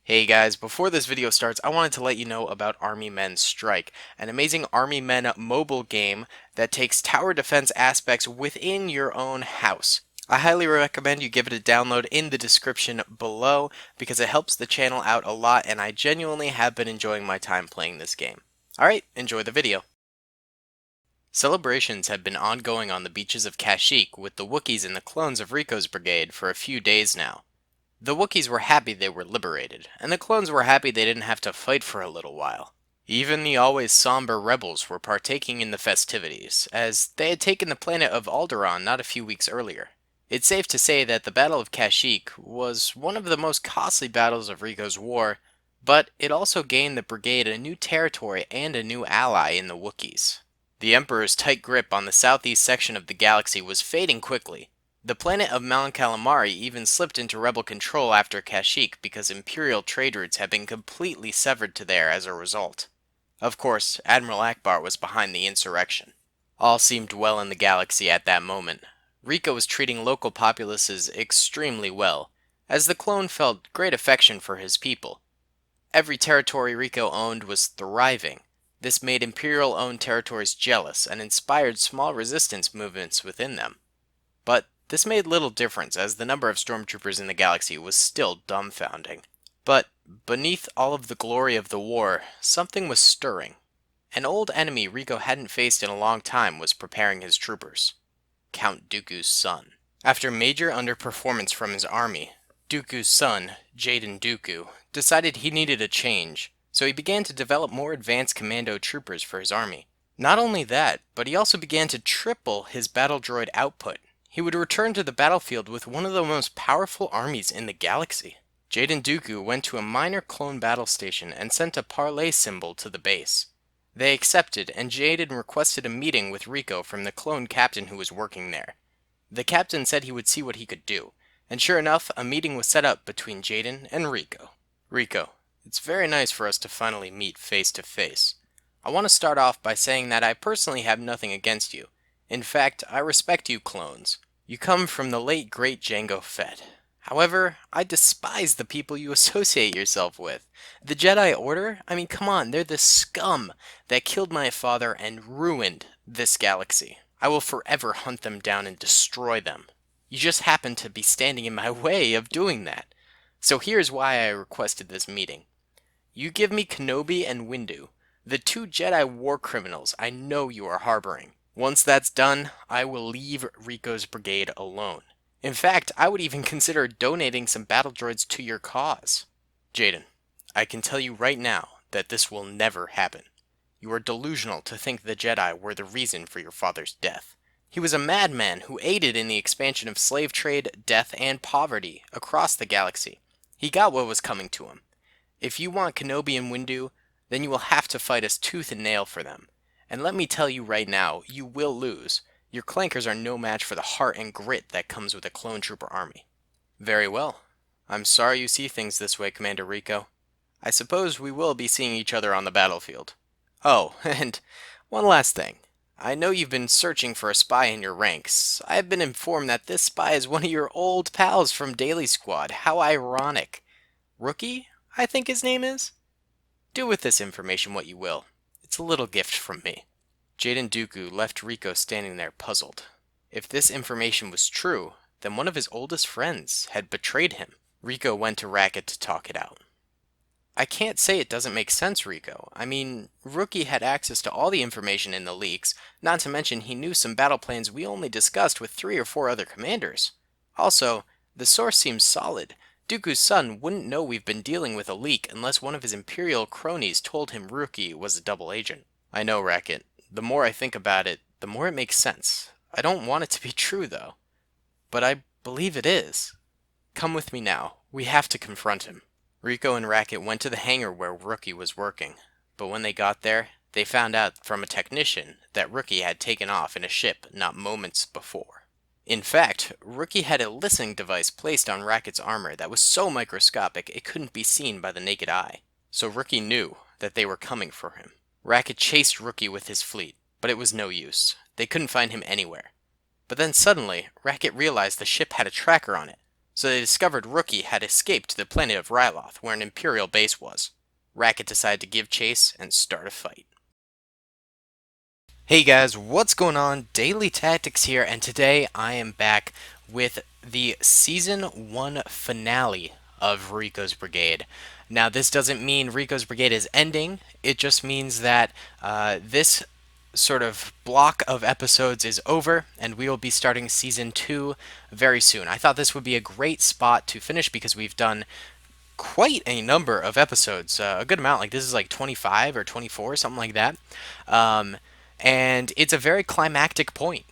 Hey guys, before this video starts, I wanted to let you know about Army Men Strike, an amazing Army Men mobile game that takes tower defense aspects within your own house. I highly recommend you give it a download in the description below because it helps the channel out a lot and I genuinely have been enjoying my time playing this game. Alright, enjoy the video. Celebrations have been ongoing on the beaches of Kashyyyk with the Wookiees and the clones of Rico's brigade for a few days now. The Wookiees were happy they were liberated, and the clones were happy they didn't have to fight for a little while. Even the always somber rebels were partaking in the festivities, as they had taken the planet of Alderaan not a few weeks earlier. It's safe to say that the Battle of Kashyyyk was one of the most costly battles of Rico's war, but it also gained the Brigade a new territory and a new ally in the Wookiees. The Emperor's tight grip on the southeast section of the galaxy was fading quickly. The planet of Mount Calamari even slipped into rebel control after Kashyyyk because Imperial trade routes had been completely severed to there as a result. Of course, Admiral Akbar was behind the insurrection. All seemed well in the galaxy at that moment. Rico was treating local populaces extremely well, as the clone felt great affection for his people. Every territory Rico owned was thriving. This made Imperial-owned territories jealous and inspired small resistance movements within them. But this made little difference as the number of stormtroopers in the galaxy was still dumbfounding. But beneath all of the glory of the war, something was stirring. An old enemy Rico hadn't faced in a long time was preparing his troopers. Count Dooku's son. After major underperformance from his army, Dooku's son, Jaden Dooku, decided he needed a change, so he began to develop more advanced commando troopers for his army. Not only that, but he also began to triple his battle droid output. He would return to the battlefield with one of the most powerful armies in the galaxy. Jaden Dooku went to a minor clone battle station and sent a parlay symbol to the base. They accepted, and Jaden requested a meeting with Rico from the clone captain who was working there. The captain said he would see what he could do, and sure enough, a meeting was set up between Jaden and Rico. Rico, it's very nice for us to finally meet face to face. I want to start off by saying that I personally have nothing against you. In fact, I respect you clones. You come from the late great Jango Fett. However, I despise the people you associate yourself with. The Jedi Order? I mean, come on, they're the scum that killed my father and ruined this galaxy. I will forever hunt them down and destroy them. You just happen to be standing in my way of doing that. So here's why I requested this meeting. You give me Kenobi and Windu, the two Jedi war criminals I know you are harboring. Once that's done, I will leave Rico's brigade alone. In fact, I would even consider donating some battle droids to your cause. Jaden, I can tell you right now that this will never happen. You are delusional to think the Jedi were the reason for your father's death. He was a madman who aided in the expansion of slave trade, death, and poverty across the galaxy. He got what was coming to him. If you want Kenobi and Windu, then you will have to fight us tooth and nail for them. And let me tell you right now, you will lose. Your clankers are no match for the heart and grit that comes with a clone trooper army. Very well. I'm sorry you see things this way, Commander Rico. I suppose we will be seeing each other on the battlefield. Oh, and one last thing. I know you've been searching for a spy in your ranks. I have been informed that this spy is one of your old pals from Daily Squad. How ironic. Rookie, I think his name is? Do with this information what you will. It's a little gift from me. Jaden Dooku left Rico standing there puzzled. If this information was true, then one of his oldest friends had betrayed him. Rico went to Racket to talk it out. I can't say it doesn't make sense, Rico. I mean, Rookie had access to all the information in the leaks, not to mention he knew some battle plans we only discussed with 3 or 4 other commanders. Also, the source seems solid. Dooku's son wouldn't know we've been dealing with a leak unless one of his Imperial cronies told him Rookie was a double agent. I know, Racket. The more I think about it, the more it makes sense. I don't want it to be true, though. But I believe it is. Come with me now. We have to confront him. Rico and Racket went to the hangar where Rookie was working. But when they got there, they found out from a technician that Rookie had taken off in a ship not moments before. In fact, Rookie had a listening device placed on Racket's armor that was so microscopic it couldn't be seen by the naked eye. So Rookie knew that they were coming for him. Racket chased Rookie with his fleet, but it was no use. They couldn't find him anywhere. But then suddenly, Racket realized the ship had a tracker on it. So they discovered Rookie had escaped to the planet of Ryloth, where an Imperial base was. Racket decided to give chase and start a fight. Hey guys, what's going on? Daily Tactics here, and today I am back with the Season 1 finale of Rico's Brigade. Now, this doesn't mean Rico's Brigade is ending, it just means that this sort of block of episodes is over, and we will be starting Season 2 very soon. I thought this would be a great spot to finish because we've done quite a number of episodes, a good amount. Like this is like 25 or 24, something like that. Um, and it's a very climactic point.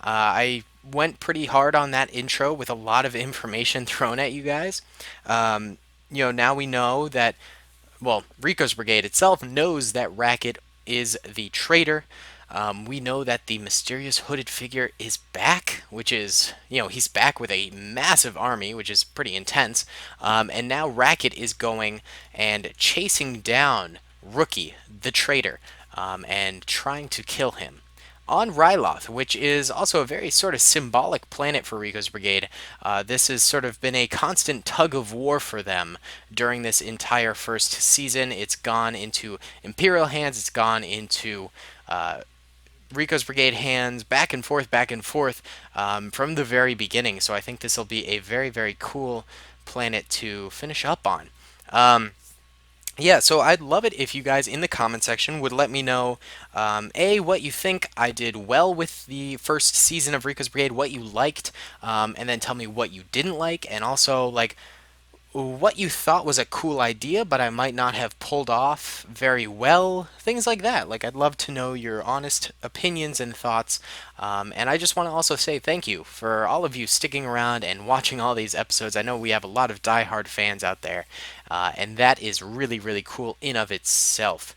I went pretty hard on that intro with a lot of information thrown at you guys. Now we know that, well, Rico's Brigade itself knows that Racket is the traitor. We know that the mysterious hooded figure is back, which is, he's back with a massive army, which is pretty intense. And now Racket is going and chasing down Rookie, the traitor, and trying to kill him on Ryloth, which is also a very sort of symbolic planet for Rico's Brigade. This has sort of been a constant tug of war for them during this entire first season. It's gone into Imperial hands, it's gone into Rico's Brigade hands, back and forth, from the very beginning. So I think this will be a very, very cool planet to finish up on. Yeah, so I'd love it if you guys in the comment section would let me know, what you think I did well with the first season of Rico's Brigade, what you liked, and then tell me what you didn't like, and also, like, what you thought was a cool idea, but I might not have pulled off very well. Things like that. Like, I'd love to know your honest opinions and thoughts. And I just want to also say thank you for all of you sticking around and watching all these episodes. I know we have a lot of die-hard fans out there, and that is really, really cool in of itself.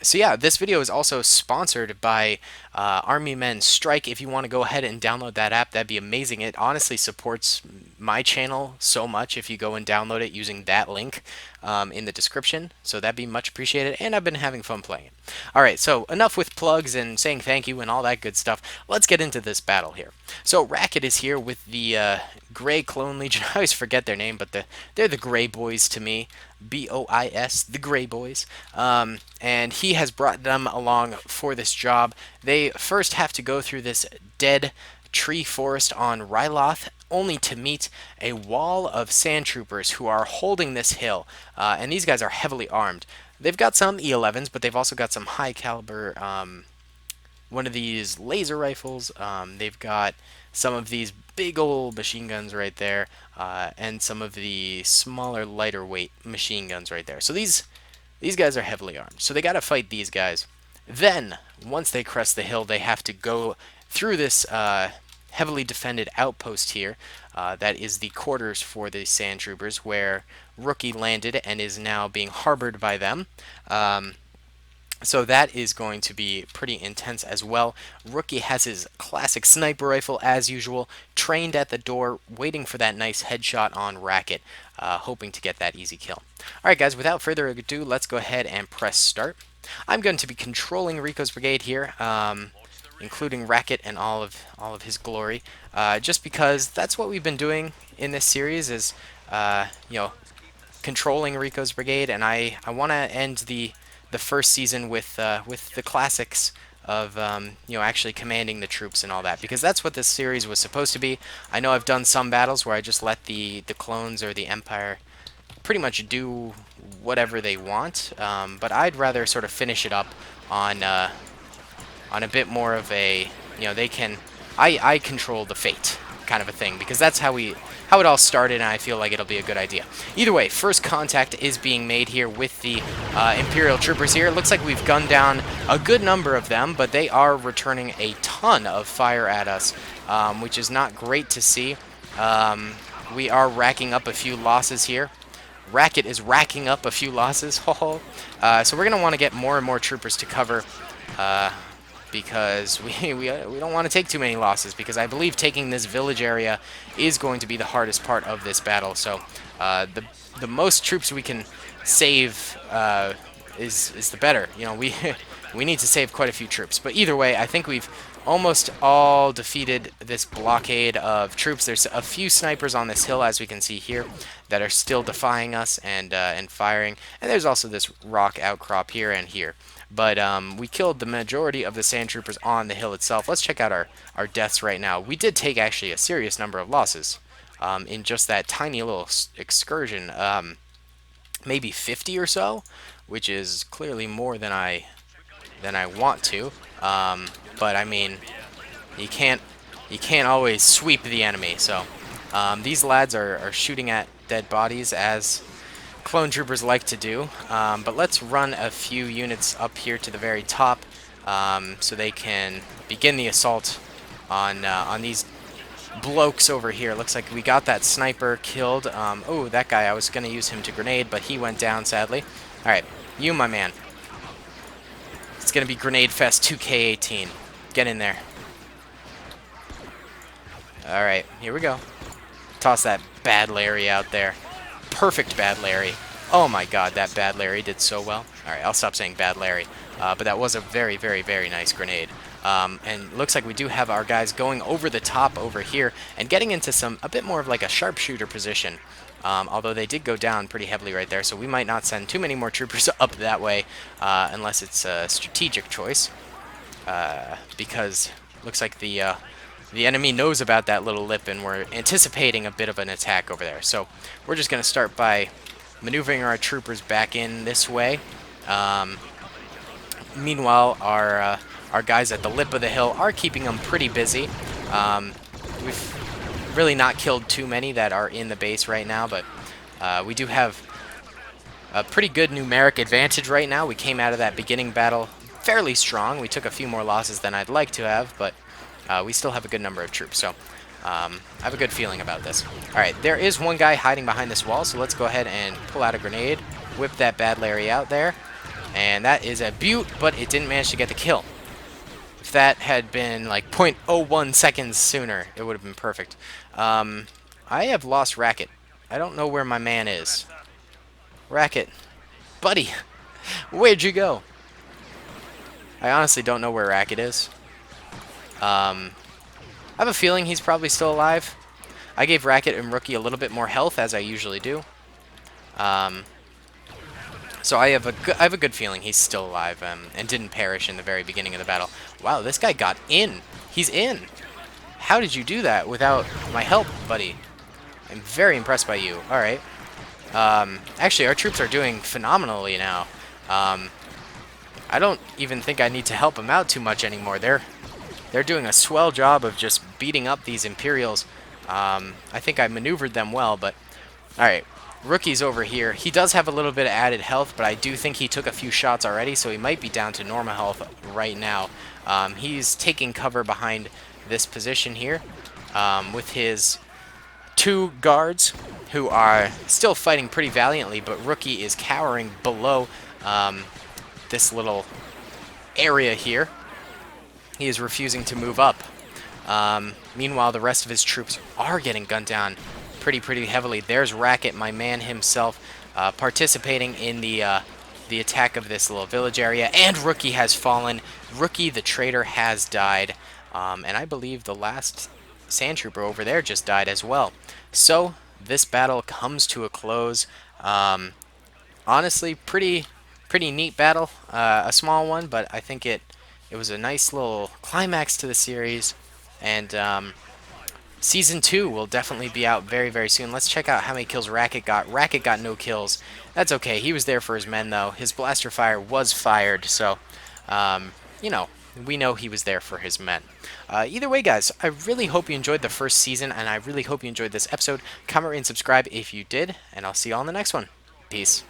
So yeah, this video is also sponsored by Army Men Strike. If you want to go ahead and download that app, that'd be amazing. It honestly supports my channel so much if you go and download it using that link in the description. So that'd be much appreciated, and I've been having fun playing it. Alright, so enough with plugs and saying thank you and all that good stuff. Let's get into this battle here. So Racket is here with the Gray Clone Legion. I always forget their name, but they're the Gray Boys to me. B-O-I-S, the Gray Boys. And he has brought them along for this job. They first have to go through this dead tree forest on Ryloth, only to meet a wall of sand troopers who are holding this hill. And these guys are heavily armed. They've got some E11s, but they've also got some high caliber, one of these laser rifles. They've got some of these big old machine guns right there, and some of the smaller, lighter weight machine guns right there. So these guys are heavily armed. So they got to fight these guys. Then, once they crest the hill, they have to go through this heavily defended outpost here. That is the quarters for the sand troopers, where Rookie landed and is now being harbored by them. So that is going to be pretty intense as well. Rookie has his classic sniper rifle as usual, trained at the door, waiting for that nice headshot on Racket, hoping to get that easy kill. Alright guys, without further ado, let's go ahead and press start. I'm going to be controlling Rico's Brigade here, including Racket and all of his glory, just because that's what we've been doing in this series is, controlling Rico's Brigade, and I want to end the first season with the classics of actually commanding the troops and all that, because that's what this series was supposed to be. I know I've done some battles where I just let the clones or the Empire pretty much do whatever they want, but I'd rather sort of finish it up on a bit more of a, I control the fate kind of a thing, because that's how it all started, and I feel like it'll be a good idea. Either way, first contact is being made here with the Imperial troopers here. It looks like we've gunned down a good number of them, but they are returning a ton of fire at us, which is not great to see. We are racking up a few losses here. Racket is racking up a few losses. So we're going to want to get more and more troopers to cover, because we don't want to take too many losses, because I believe taking this village area is going to be the hardest part of this battle. So the most troops we can save is the better. We need to save quite a few troops. But either way, I think we've almost all defeated this blockade of troops. There's a few snipers on this hill, as we can see here, that are still defying us and firing. And there's also this rock outcrop here and here. But we killed the majority of the sand troopers on the hill itself. Let's check out our deaths right now. We did take actually a serious number of losses in just that tiny little excursion. Maybe 50 or so, which is clearly more than I want to. But I mean, you can't always sweep the enemy. So these lads are shooting at dead bodies as clone troopers like to do. But let's run a few units up here to the very top so they can begin the assault on these blokes over here. Looks like we got that sniper killed. Oh, that guy, I was going to use him to grenade, but he went down, sadly. Alright, you, my man. It's going to be Grenade Fest 2K18. Get in there. Alright, here we go. Toss that Bad Larry out there. Perfect Bad Larry. Oh my god, that Bad Larry did so well. Alright, I'll stop saying Bad Larry. But that was a very, very, very nice grenade. And looks like we do have our guys going over the top over here and getting into a bit more of like a sharpshooter position. Although they did go down pretty heavily right there, so we might not send too many more troopers up that way unless it's a strategic choice. Because looks like the enemy knows about that little lip and we're anticipating a bit of an attack over there. So we're just going to start by maneuvering our troopers back in this way. Meanwhile, our guys at the lip of the hill are keeping them pretty busy. We've really not killed too many that are in the base right now, but we do have a pretty good numeric advantage right now. We came out of that beginning battle fairly strong. We took a few more losses than I'd like to have, but we still have a good number of troops, so I have a good feeling about this. Alright, there is one guy hiding behind this wall, so let's go ahead and pull out a grenade, whip that Bad Larry out there, and that is a beaut, but it didn't manage to get the kill. If that had been like 0.01 seconds sooner, it would have been perfect. I have lost Racket. I don't know where my man is. Racket. Buddy, where'd you go? I honestly don't know where Racket is. I have a feeling he's probably still alive. I gave Racket and Rookie a little bit more health, as I usually do. So I have a good feeling he's still alive and didn't perish in the very beginning of the battle. Wow, this guy got in. He's in. How did you do that without my help, buddy? I'm very impressed by you. All right. Actually, our troops are doing phenomenally now. I don't even think I need to help them out too much anymore. They're doing a swell job of just beating up these Imperials. I think I maneuvered them well, but all right. Rookie's over here. He does have a little bit of added health, but I do think he took a few shots already, so he might be down to normal health right now. He's taking cover behind this position here with his 2 guards who are still fighting pretty valiantly, but Rookie is cowering below this little area here. He is refusing to move up. Meanwhile, the rest of his troops are getting gunned down pretty heavily. There's Racket, my man himself, participating in the attack of this little village area, and Rookie has fallen. Rookie, the traitor, has died, and I believe the last sand trooper over there just died as well. So this battle comes to a close. Honestly, pretty neat battle, a small one, but I think it was a nice little climax to the series, and Season 2 will definitely be out very soon. Let's check out how many kills Racket got. Racket got no kills. That's okay. He was there for his men, though. His blaster fire was fired, so, you know, we know he was there for his men. Either way, guys, I really hope you enjoyed the first season, and I really hope you enjoyed this episode. Comment, rate, and subscribe if you did, and I'll see you all in the next one. Peace.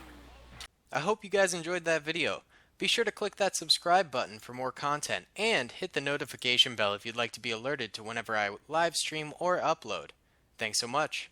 I hope you guys enjoyed that video. Be sure to click that subscribe button for more content, and hit the notification bell if you'd like to be alerted to whenever I live stream or upload. Thanks so much.